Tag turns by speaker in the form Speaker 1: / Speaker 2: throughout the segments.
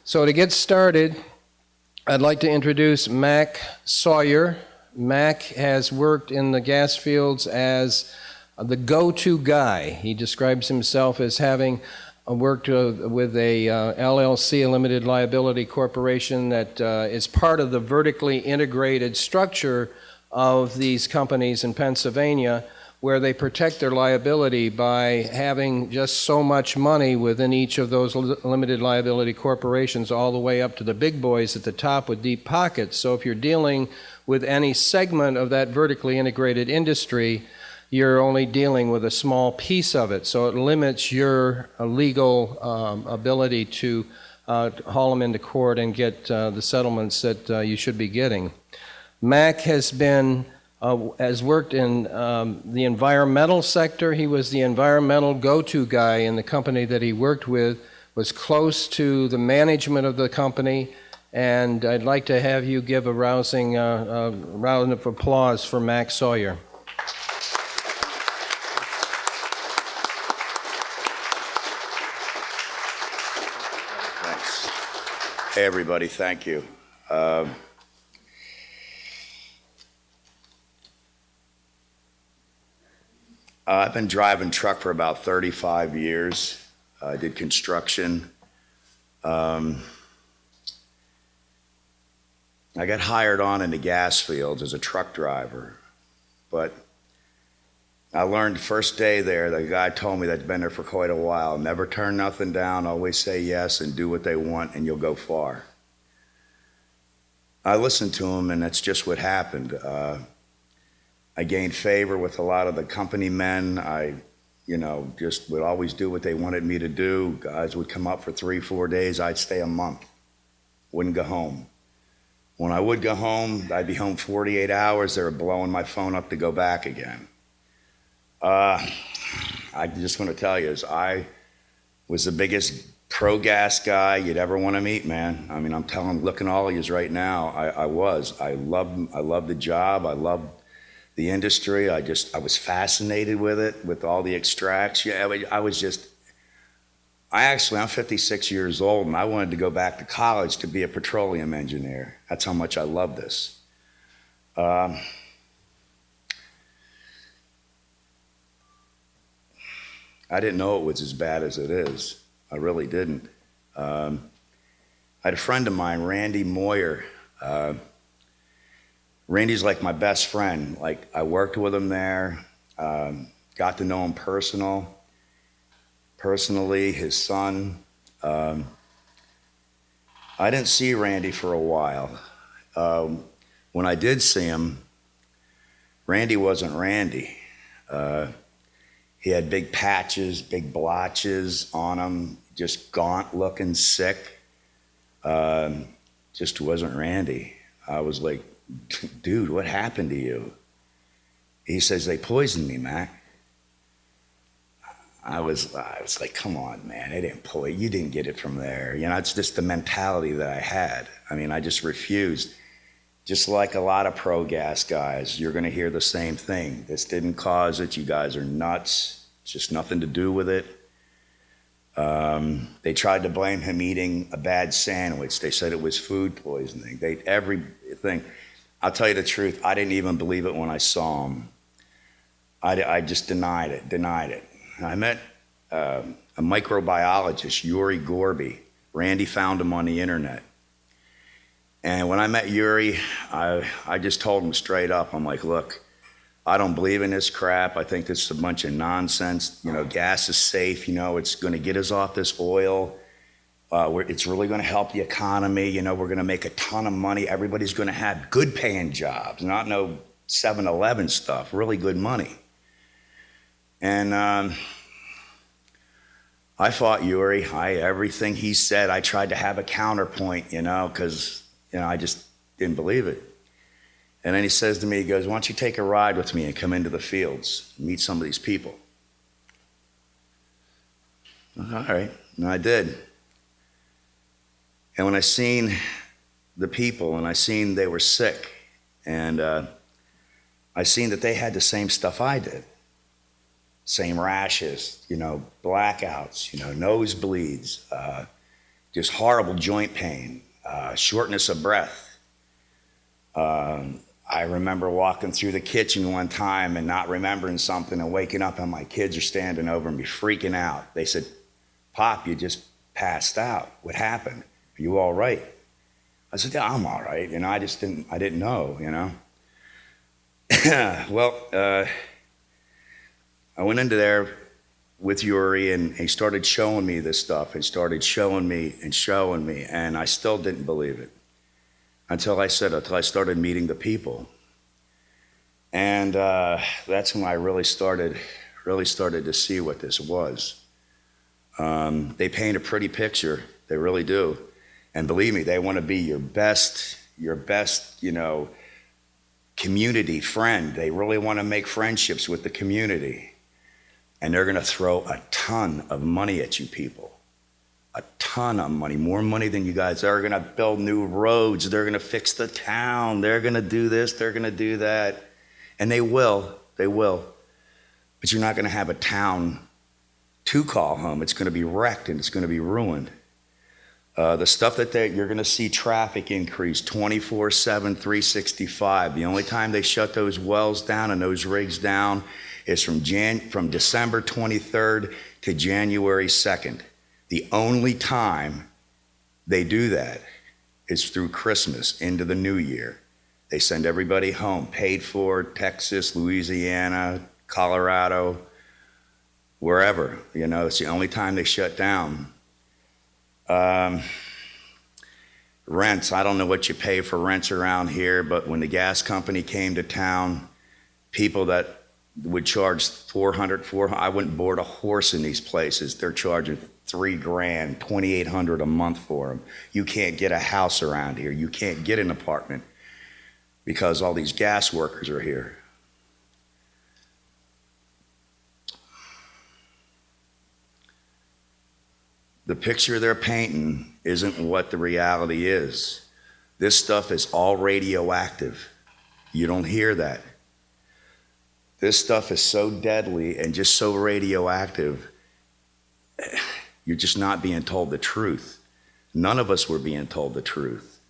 Speaker 1: So to get started, I'd like to introduce Mac Sawyer. Mac has worked in the gas fields as the go-to guy. He describes himself as having worked with a LLC, a limited liability corporation, that is part of the vertically integrated structure of these companies in Pennsylvania, where they protect their liability by having just so much money within each of those limited liability corporations, all the way up to the big boys at the top with deep pockets. So if you're dealing with any segment of that vertically integrated industry, you're only dealing with a small piece of it. So it limits your legal ability to haul them into court and get the settlements that you should be getting. Mac has worked in the environmental sector. He was the environmental go-to guy in the company that he worked with, was close to the management of the company, and I'd like to have you give a rousing round of applause for Mac Sawyer.
Speaker 2: Thanks. Hey everybody, thank you. I've been driving truck for about 35 years. I did construction. I got hired on in the gas fields as a truck driver, but I learned the first day there, the guy told me that's been there for quite a while, never turn nothing down, always say yes and do what they want and you'll go far. I listened to him and that's just what happened. I gained favor with a lot of the company men. I, just would always do what they wanted me to do. Guys would come up for 3-4 days. I'd stay a month. Wouldn't go home. When I would go home, I'd be home 48 hours. They were blowing my phone up to go back again. I just want to tell you, I was the biggest pro-gas guy you'd ever want to meet, man. I mean, I'm looking at all of yous right now. I loved the job. I loved the industry. I was fascinated with it, with all the extracts. Yeah, I'm 56 years old and I wanted to go back to college to be a petroleum engineer. That's how much I love this. I didn't know it was as bad as it is. I really didn't. I had a friend of mine, Randy Moyer. Randy's like my best friend. Like, I worked with him there, got to know him personally, his son. I didn't see Randy for a while. When I did see him, Randy wasn't Randy. He had big patches, big blotches on him, just gaunt looking, sick. Just wasn't Randy. I was like, dude, what happened to you? He says, they poisoned me, Mac. I was like, come on, man, they didn't poison you. Didn't get it from there. It's just the mentality that I had. I mean, I just refused. Just like a lot of pro-gas guys, you're gonna hear the same thing. This didn't cause it, you guys are nuts. It's just nothing to do with it. They tried to blame him eating a bad sandwich. They said it was food poisoning. Everything. I'll tell you the truth, I didn't even believe it when I saw him. I just denied it. I met a microbiologist, Yuri Gorby. Randy found him on the internet. And when I met Yuri, I just told him straight up, I'm like, look, I don't believe in this crap. I think this is a bunch of nonsense. Gas is safe. It's going to get us off this oil. It's really going to help the economy. We're going to make a ton of money. Everybody's going to have good paying jobs, not no 7-Eleven stuff, really good money. And I fought Yuri. Everything he said, I tried to have a counterpoint, because, I just didn't believe it. And then he says to me, he goes, why don't you take a ride with me and come into the fields, meet some of these people. All right, and I did. And when I seen the people and I seen they were sick and I seen that they had the same stuff I did. Same rashes, blackouts, nosebleeds, just horrible joint pain, shortness of breath. I remember walking through the kitchen one time and not remembering something and waking up and my kids are standing over me freaking out. They said, "Pop, you just passed out. What happened? Are you all right?" I said, "Yeah, I'm all right." I didn't know. Well, I went into there with Yuri and he started showing me this stuff and started showing me, and I still didn't believe it until I started meeting the people. And that's when I really started to see what this was. They paint a pretty picture, they really do. And believe me, they want to be your best, community friend. They really want to make friendships with the community. And they're going to throw a ton of money at you people. A ton of money, more money than you guys are. Going to build new roads. They're going to fix the town. They're going to do this. They're going to do that. And they will. But you're not going to have a town to call home. It's going to be wrecked and it's going to be ruined. The stuff that you're going to see traffic increase 24/7, 365. The only time they shut those wells down and those rigs down is from December 23rd to January 2nd. The only time they do that is through Christmas into the new year. They send everybody home, paid for, Texas, Louisiana, Colorado, wherever. It's the only time they shut down. Rents, I don't know what you pay for rents around here, but when the gas company came to town, people that would charge $400, I wouldn't board a horse in these places. They're charging $3,000, $2,800 a month for them. You can't get a house around here. You can't get an apartment because all these gas workers are here. The picture they're painting isn't what the reality is. This stuff is all radioactive. You don't hear that. This stuff is so deadly and just so radioactive, you're just not being told the truth. None of us were being told the truth.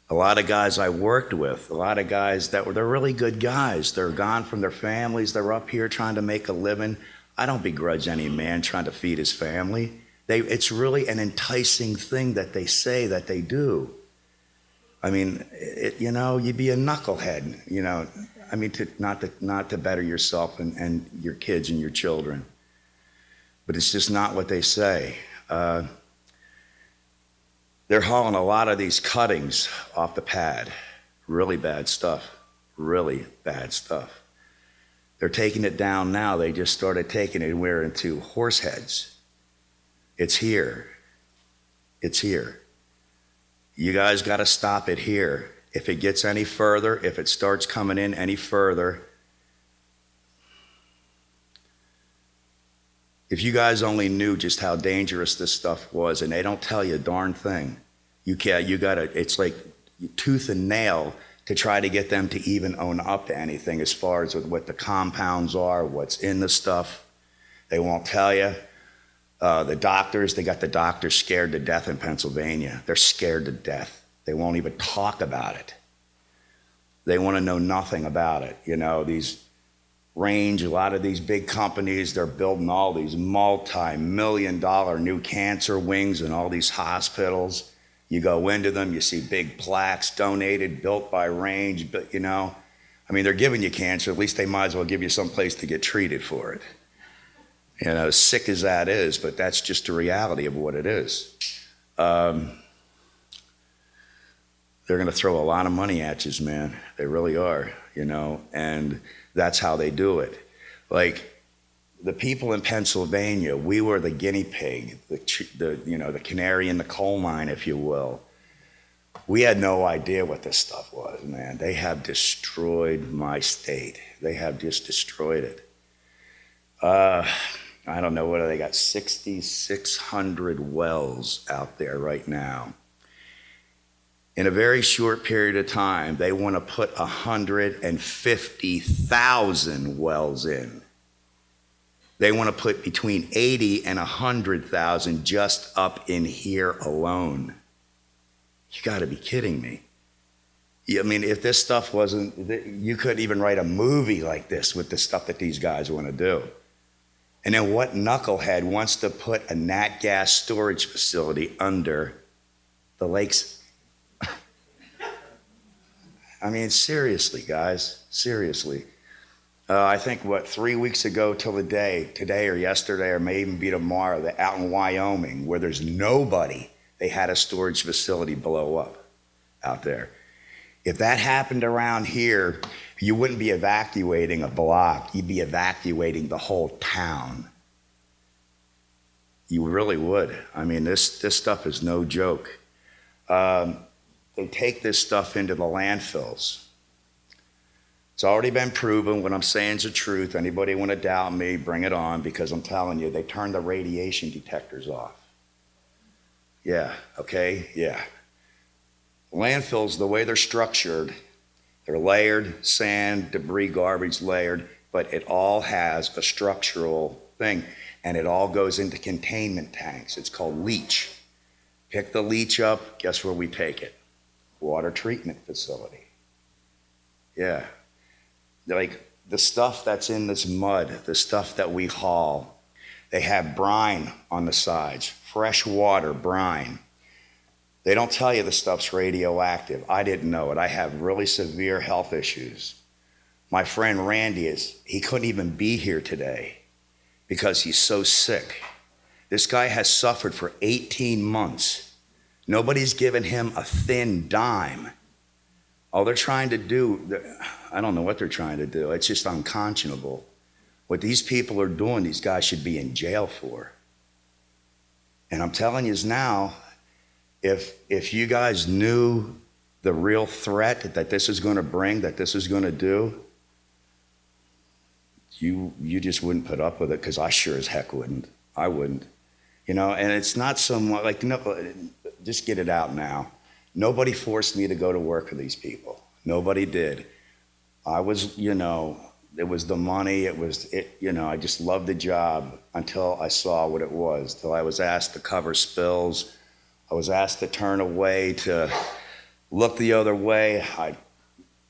Speaker 2: A lot of guys I worked with, they're really good guys. They're gone from their families. They're up here trying to make a living. I don't begrudge any man trying to feed his family. It's really an enticing thing that they say that they do. I mean, you'd be a knucklehead, not to better yourself and your kids and your children. But it's just not what they say. They're hauling a lot of these cuttings off the pad. Really bad stuff. They're taking it down now. They just started taking it. We're into horse heads. It's here. You guys got to stop it here. If it gets any further, if it starts coming in any further, if you guys only knew just how dangerous this stuff was, and they don't tell you a darn thing, it's like tooth and nail to try to get them to even own up to anything as far as what the compounds are, what's in the stuff. They won't tell you. They got the doctors scared to death in Pennsylvania. They're scared to death. They won't even talk about it. They want to know nothing about it. A lot of these big companies, they're building all these multi-million-dollar new cancer wings in all these hospitals. You go into them, you see big plaques donated, built by Range, but they're giving you cancer. At least they might as well give you some place to get treated for it. As sick as that is, but that's just the reality of what it is. They're going to throw a lot of money at you, man. They really are, and that's how they do it. Like the people in Pennsylvania, we were the guinea pig, the canary in the coal mine, if you will. We had no idea what this stuff was, man. They have destroyed my state. They have just destroyed it. I don't know, they got 6,600 wells out there right now. In a very short period of time, they want to put 150,000 wells in. They want to put between 80 and 100,000 just up in here alone. You got to be kidding me. I mean, if this stuff wasn't, you couldn't even write a movie like this with the stuff that these guys want to do. And then what knucklehead wants to put a nat gas storage facility under the lakes? I mean, seriously, guys, seriously. I think, 3 weeks ago till the day, today or yesterday or may even be tomorrow, that out in Wyoming, where there's nobody, they had a storage facility blow up out there. If that happened around here, you wouldn't be evacuating a block, you'd be evacuating the whole town. You really would. I mean, this stuff is no joke. They take this stuff into the landfills. It's already been proven. What I'm saying is the truth. Anybody want to doubt me, bring it on, because I'm telling you, they turn the radiation detectors off. Yeah, okay, yeah. Landfills, the way they're structured, they're layered, sand, debris, garbage layered, but it all has a structural thing, and it all goes into containment tanks. It's called leach. Pick the leach up, guess where we take it? Water treatment facility. Yeah. Like the stuff that's in this mud, the stuff that we haul, they have brine on the sides, fresh water brine. They don't tell you the stuff's radioactive. I didn't know it. I have really severe health issues. My friend Randy he couldn't even be here today because he's so sick. This guy has suffered for 18 months. Nobody's given him a thin dime. All they're trying to do, I don't know what they're trying to do. It's just unconscionable. What these people are doing, these guys should be in jail for. And I'm telling you now, if you guys knew the real threat that this is going to bring, that this is going to do, you just wouldn't put up with it, because I sure as heck wouldn't. I wouldn't. You know, and it's not somewhat like, no, just get it out now. Nobody forced me to go to work for these people. Nobody did. I was, it was the money, I just loved the job until I saw what it was, till I was asked to cover spills. I was asked to turn away, to look the other way. I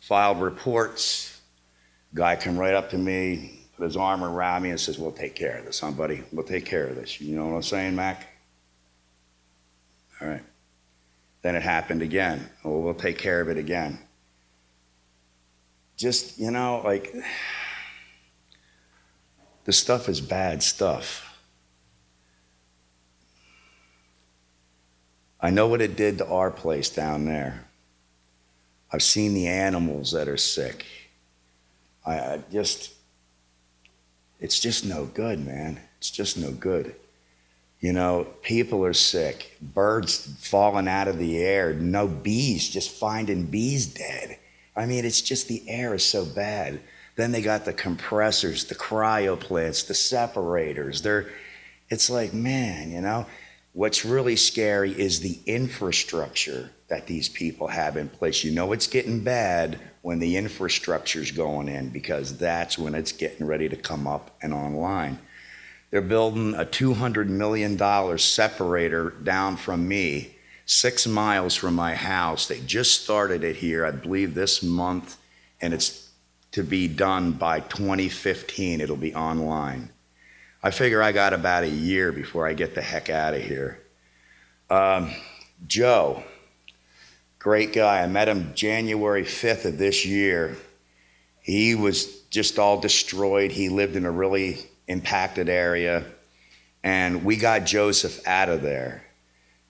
Speaker 2: filed reports. Guy came right up to me, put his arm around me and says, "We'll take care of this, huh, buddy? We'll take care of this." You know what I'm saying, Mac? All right. Then it happened again. "Well, we'll take care of it again." Just, like, the stuff is bad stuff. I know what it did to our place down there. I've seen the animals that are sick. It's just no good, man. It's just no good. People are sick, birds falling out of the air, no bees, just finding bees dead. I mean, it's just, the air is so bad. Then they got the compressors, the cryo plants, the separators. It's like, man, what's really scary is the infrastructure that these people have in place. It's getting bad when the infrastructure's going in, because that's when it's getting ready to come up and online. They're building a $200 million separator down from me, 6 miles from my house. They just started it here, I believe, this month, and it's to be done by 2015. It'll be online. I figure I got about a year before I get the heck out of here. Joe, great guy. I met him January 5th of this year. He was just all destroyed. He lived in a really impacted area, and we got Joseph out of there.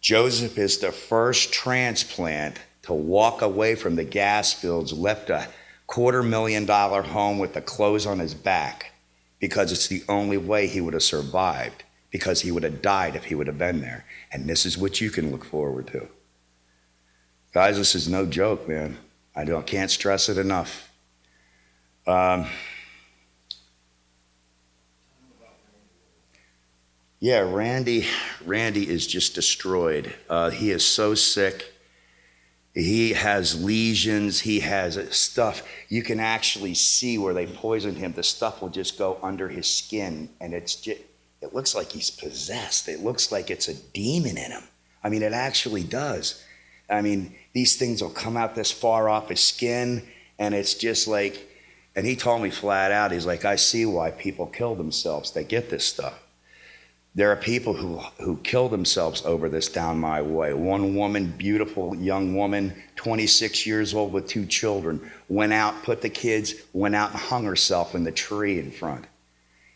Speaker 2: Joseph is the first transplant to walk away from the gas fields, left a $250,000 home with the clothes on his back, because it's the only way he would have survived, because he would have died if he would have been there. And this is what you can look forward to. Guys, this is no joke, man. Can't stress it enough. Yeah, Randy is just destroyed. He is so sick. He has lesions, he has stuff. You can actually see where they poisoned him. The stuff will just go under his skin, and it looks like he's possessed. It looks like it's a demon in him. I mean, it actually does. I mean, these things will come out this far off his skin, and it's just like, and he told me flat out, he's like, I see why people kill themselves. They get this stuff. There are people who kill themselves over this down my way. One woman, beautiful young woman, 26 years old with 2 children, went out and hung herself in the tree in front.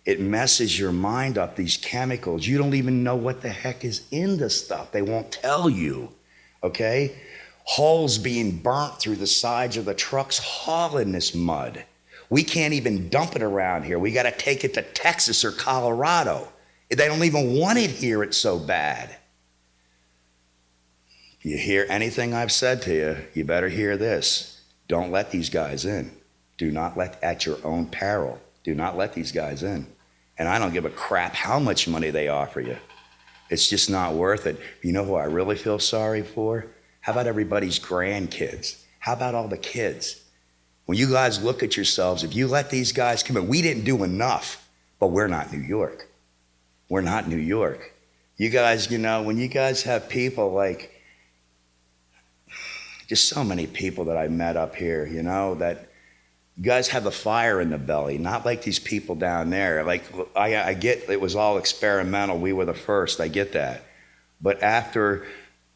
Speaker 2: It messes your mind up, these chemicals. You don't even know what the heck is in the stuff. They won't tell you, okay? Holes being burnt through the sides of the trucks hauling this mud. We can't even dump it around here. We got to take it to Texas or Colorado. They don't even want it here, it's so bad. If you hear anything I've said to you, you better hear this. Don't let these guys in. Do not let, at your own peril, do not let these guys in. And I don't give a crap how much money they offer you. It's just not worth it. You know who I really feel sorry for? How about everybody's grandkids? How about all the kids? When you guys look at yourselves, if you let these guys come in, we didn't do enough, but we're not New York. We're not New York. You guys, you know, when you guys have people like, just so many people that I met up here, you know, that you guys have a fire in the belly, not like these people down there. Like, I get it was all experimental. We were the first. I get that. But after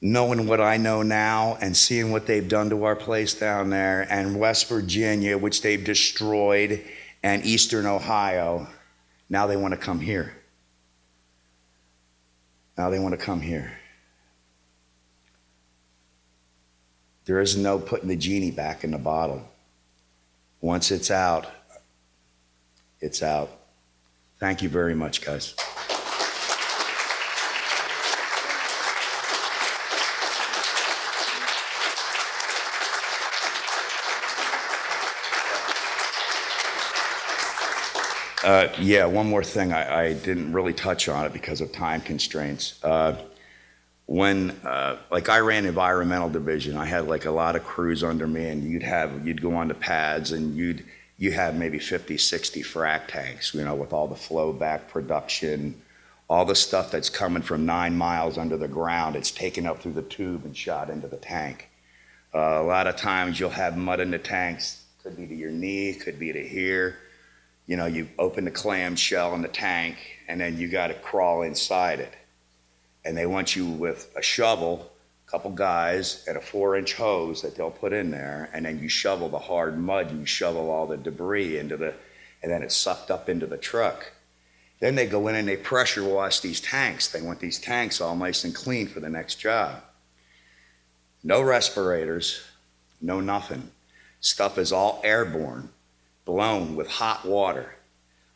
Speaker 2: knowing what I know now and seeing what they've done to our place down there and West Virginia, which they've destroyed, and Eastern Ohio, now they want to come here. Now they want to come here. There is no putting the genie back in the bottle. Once it's out, it's out. Thank you very much, guys. Yeah, one more thing. I didn't really touch on it because of time constraints. When I ran environmental division, I had like a lot of crews under me, and you'd go on the pads, and you have maybe 50, 60 frac tanks, you know, with all the flow back production, all the stuff that's coming from 9 miles under the ground. It's taken up through the tube and shot into the tank. A lot of times you'll have mud in the tanks. Could be to your knee, could be to here. You know, you open the clamshell in the tank, and then you got to crawl inside it. And they want you with a shovel, a couple guys, and a 4-inch hose that they'll put in there, and then you shovel the hard mud, and you shovel all the debris and then it's sucked up into the truck. Then they go in and they pressure wash these tanks. They want these tanks all nice and clean for the next job. No respirators, no nothing. Stuff is all airborne, blown with hot water.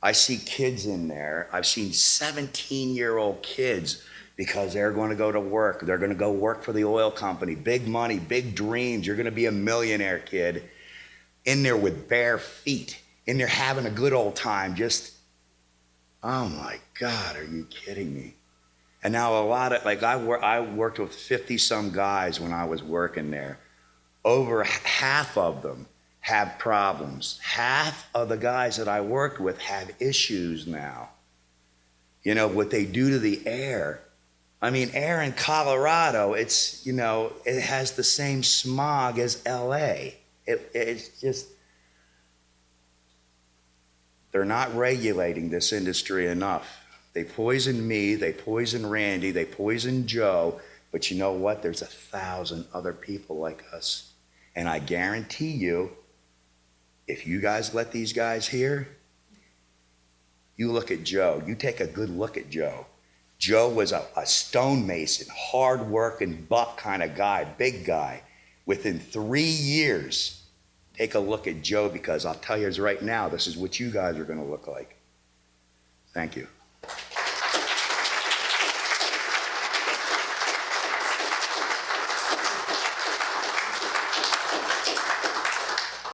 Speaker 2: I see kids in there. I've seen 17-year-old kids, because they're going to go to work. They're going to go work for the oil company. Big money, big dreams. You're going to be a millionaire, kid. In there with bare feet. In there having a good old time. Just, oh my God, are you kidding me? And now a lot of, I worked with 50-some guys when I was working there. Over half of them have problems. Half of the guys that I worked with have issues now. You know, what they do to the air. I mean, air in Colorado, it's, you know, it has the same smog as LA. It's just, they're not regulating this industry enough. They poisoned me, they poisoned Randy, they poisoned Joe, but you know what? There's 1,000 other people like us. And I guarantee you, if you guys let these guys here, you look at Joe, you take a good look at Joe. Joe was a stonemason, hard-working, buck kind of guy, big guy. Within 3 years, take a look at Joe, because I'll tell you right now, this is what you guys are going to look like. Thank you.